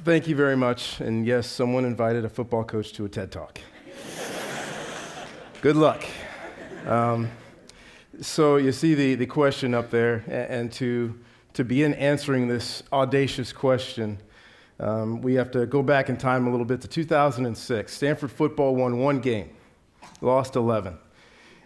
Thank you very much. And yes, someone invited a football coach to a TED Talk. Good luck. So you see the question up there, and to begin answering this audacious question, we have to go back in time a little bit to 2006. Stanford football won one game, lost 11.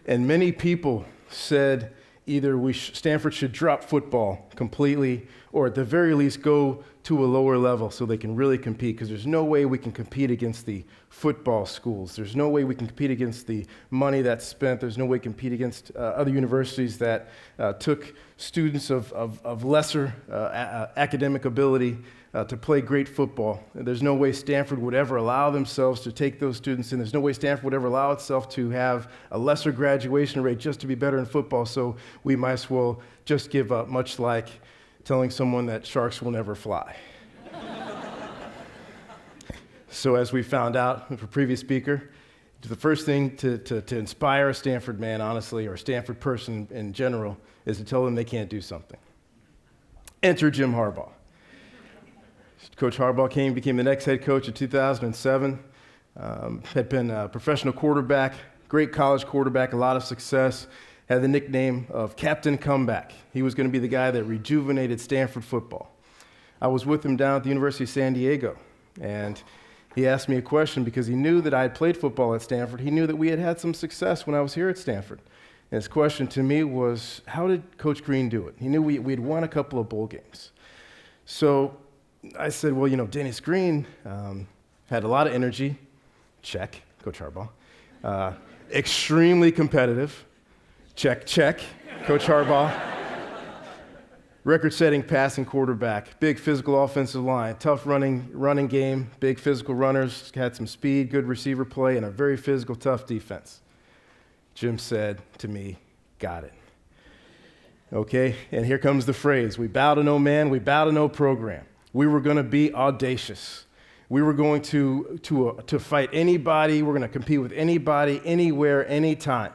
And many people said either Stanford should drop football completely, or at the very least go to a lower level so they can really compete, because there's no way we can compete against the football schools. There's no way we can compete against the money that's spent. There's no way we can compete against other universities that took students of lesser academic ability to play great football. There's no way Stanford would ever allow themselves to take those students in. There's no way Stanford would ever allow itself to have a lesser graduation rate just to be better in football, so we might as well just give up, much like telling someone that sharks will never fly. So as we found out with a previous speaker, the first thing to inspire a Stanford man, honestly, or a Stanford person in general, is to tell them they can't do something. Enter Jim Harbaugh. Coach Harbaugh became the next head coach in 2007, had been a professional quarterback, great college quarterback, a lot of success, had the nickname of Captain Comeback. He was going to be the guy that rejuvenated Stanford football. I was with him down at the University of San Diego, and he asked me a question because he knew that I had played football at Stanford. He knew that we had had some success when I was here at Stanford. And his question to me was, how did Coach Green do it? He knew we'd won a couple of bowl games. So I said, well, Dennis Green had a lot of energy. Check, Coach Harbaugh. Extremely competitive. Check, Coach Harbaugh. Record-setting passing quarterback, big physical offensive line, tough running game, big physical runners, had some speed, good receiver play, and a very physical, tough defense. Jim said to me, got it. Okay, and here comes the phrase, we bow to no man, we bow to no program. We were going to be audacious. We were going to fight anybody. We're going to compete with anybody, anywhere, anytime.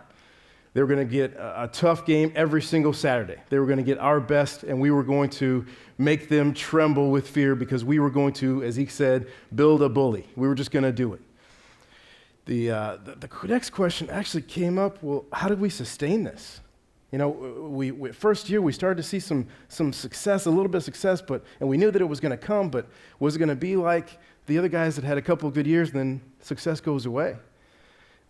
They were going to get a tough game every single Saturday. They were going to get our best, and we were going to make them tremble with fear because we were going to, as he said, build a bully. We were just going to do it. The next question actually came up, well, how did we sustain this? We first year we started to see some success, a little bit of success, and we knew that it was going to come, but was it going to be like the other guys that had a couple of good years and then success goes away?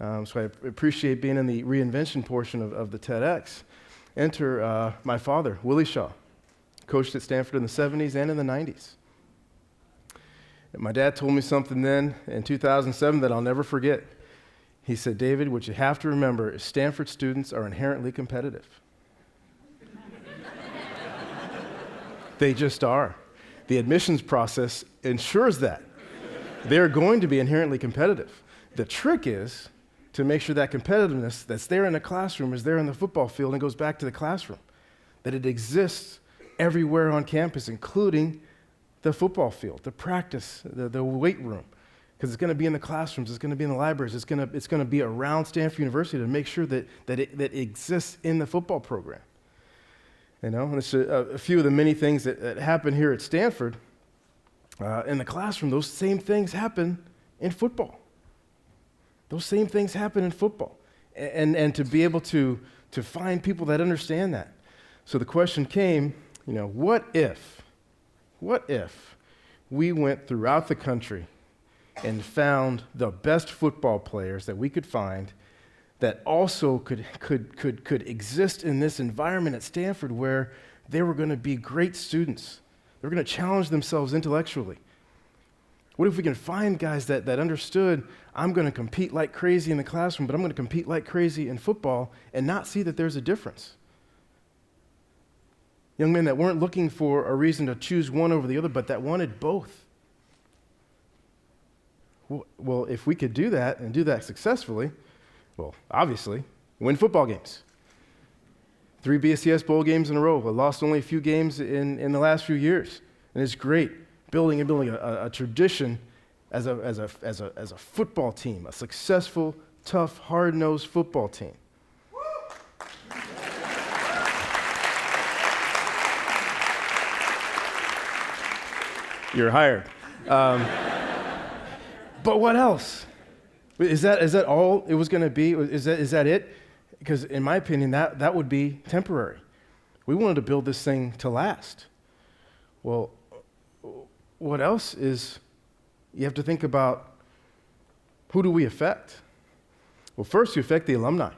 So I appreciate being in the reinvention portion of the TEDx. Enter my father, Willie Shaw, coached at Stanford in the 70s and in the 90s. And my dad told me something then in 2007 that I'll never forget. He said, David, what you have to remember is Stanford students are inherently competitive. They just are. The admissions process ensures that. They're going to be inherently competitive. The trick is to make sure that competitiveness that's there in the classroom is there in the football field and goes back to the classroom, that it exists everywhere on campus, including the football field, the practice, the weight room, because it's going to be in the classrooms, it's going to be in the libraries, it's going to be around Stanford University to make sure that it exists in the football program. And it's a few of the many things that happen here at Stanford. In the classroom, those same things happen in football. Those same things happen in football. And to be able to find people that understand that. So the question came, what if we went throughout the country and found the best football players that we could find that also could exist in this environment at Stanford where they were going to be great students. They were going to challenge themselves intellectually. What if we can find guys that understood, I'm going to compete like crazy in the classroom, but I'm going to compete like crazy in football and not see that there's a difference? Young men that weren't looking for a reason to choose one over the other, but that wanted both. Well, if we could do that and do that successfully, well, obviously, win football games. 3 BCS bowl games in a row. We lost only a few games in the last few years, and it's great. Building a tradition as a football team, a successful, tough, hard-nosed football team. You're hired. But what else? Is that all it was going to be? Is that it? Because in my opinion, that would be temporary. We wanted to build this thing to last. Well, what else is, you have to think about, who do we affect? Well, first, you affect the alumni. I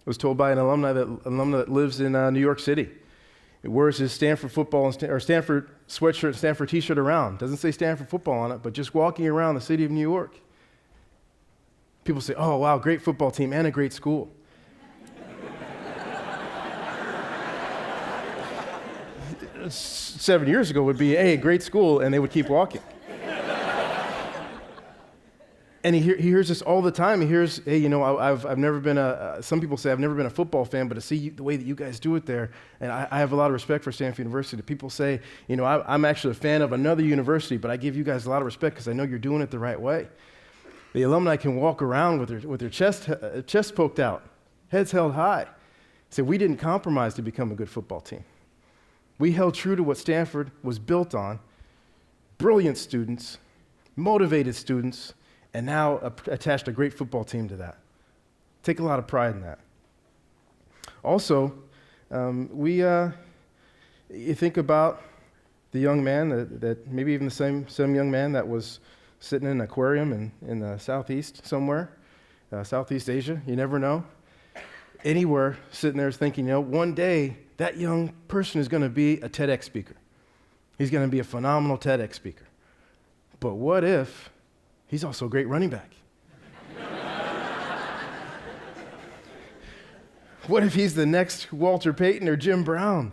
was told by an alumni that lives in New York City. It wears his Stanford football or Stanford sweatshirt, Stanford t-shirt around. Doesn't say Stanford football on it, but just walking around the city of New York. People say, oh, wow, great football team and a great school. 7 years ago would be, hey, great school, and they would keep walking. And he hears this all the time. He hears, hey, you know, I've never been some people say I've never been a football fan, but to see the way that you guys do it there, and I have a lot of respect for Stanford University. People say, you know, I'm actually a fan of another university, but I give you guys a lot of respect because I know you're doing it the right way. The alumni can walk around with their chest poked out, heads held high. Say, we didn't compromise to become a good football team. We held true to what Stanford was built on, brilliant students, motivated students, and now attached a great football team to that. Take a lot of pride in that. Also, you think about the young man that maybe even the same young man that was sitting in an aquarium in the southeast somewhere, Southeast Asia, you never know. Anywhere sitting there thinking, you know, one day that young person is going to be a TEDx speaker. He's going to be a phenomenal TEDx speaker. But what if he's also a great running back? What if he's the next Walter Payton or Jim Brown?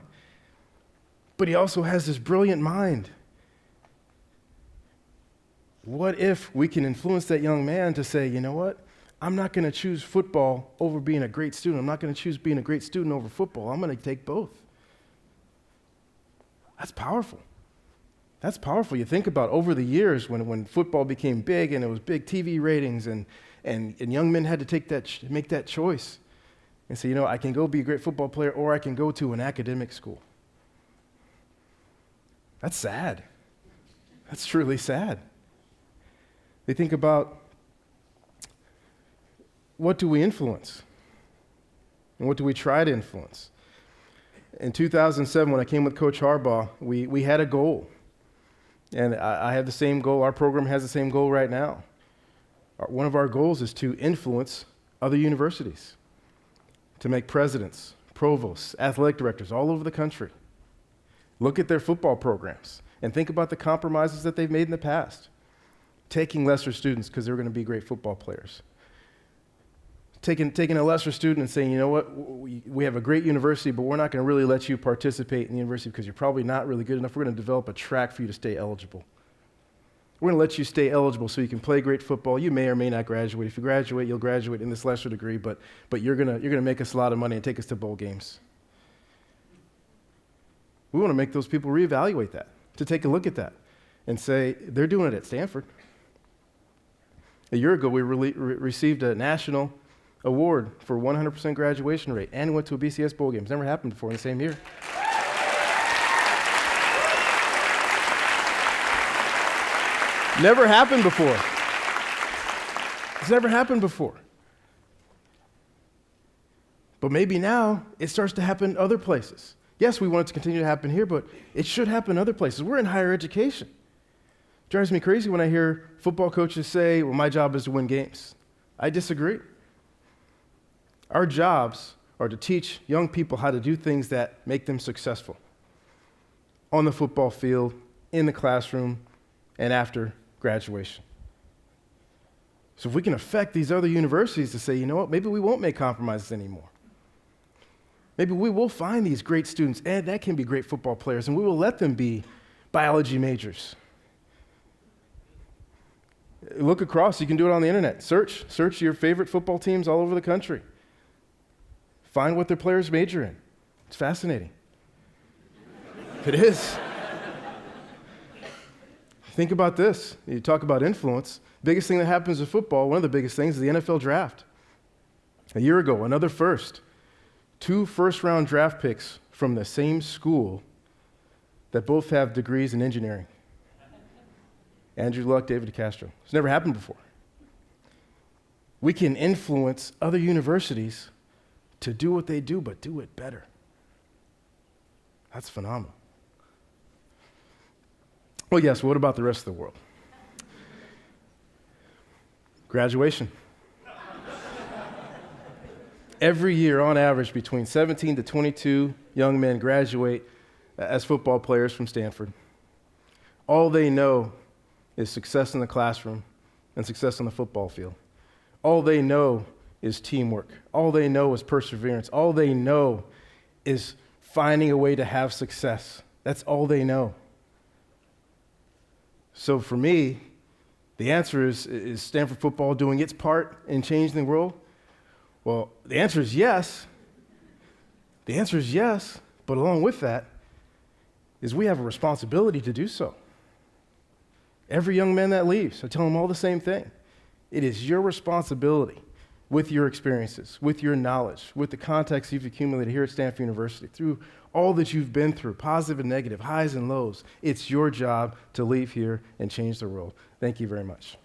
But he also has this brilliant mind. What if we can influence that young man to say, you know what? I'm not going to choose football over being a great student. I'm not going to choose being a great student over football. I'm going to take both. That's powerful. That's powerful. You think about over the years when football became big and it was big TV ratings and young men had to make that choice and say, you know, I can go be a great football player or I can go to an academic school. That's sad. That's truly sad. They think about, what do we influence? And what do we try to influence? In 2007, when I came with Coach Harbaugh, we had a goal. And I had the same goal. Our program has the same goal right now. One of our goals is to influence other universities, to make presidents, provosts, athletic directors all over the country look at their football programs and think about the compromises that they've made in the past. Taking lesser students because they're going to be great football players. Taking a lesser student and saying, you know what, we have a great university, but we're not going to really let you participate in the university because you're probably not really good enough. We're going to develop a track for you to stay eligible. We're going to let you stay eligible so you can play great football. You may or may not graduate. If you graduate, you'll graduate in this lesser degree, but you're going to make us a lot of money and take us to bowl games. We want to make those people reevaluate that, to take a look at that and say, they're doing it at Stanford. A year ago, we received a national award for 100% graduation rate and went to a BCS bowl game. It's never happened before in the same year. Never happened before. It's never happened before. But maybe now it starts to happen other places. Yes, we want it to continue to happen here, but it should happen other places. We're in higher education. It drives me crazy when I hear football coaches say, well, my job is to win games. I disagree. Our jobs are to teach young people how to do things that make them successful on the football field, in the classroom, and after graduation. So if we can affect these other universities to say, you know what, maybe we won't make compromises anymore. Maybe we will find these great students, and that can be great football players, and we will let them be biology majors. Look across, you can do it on the internet. Search your favorite football teams all over the country. Find what their players major in. It's fascinating. It is. Think about this. You talk about influence. Biggest thing that happens in football, one of the biggest things is the NFL draft. A year ago, another first. 2 first-round draft picks from the same school that both have degrees in engineering. Andrew Luck, David DeCastro. It's never happened before. We can influence other universities to do what they do, but do it better. That's phenomenal. Well, yes, what about the rest of the world? Graduation. Every year, on average, between 17 to 22 young men graduate as football players from Stanford. All they know is success in the classroom and success on the football field. All they know is teamwork. All they know is perseverance. All they know is finding a way to have success. That's all they know. So for me, the answer is Stanford football doing its part in changing the world? Well, the answer is yes. The answer is yes, but along with that is we have a responsibility to do so. Every young man that leaves, I tell them all the same thing. It is your responsibility with your experiences, with your knowledge, with the context you've accumulated here at Stanford University, through all that you've been through, positive and negative, highs and lows. It's your job to leave here and change the world. Thank you very much.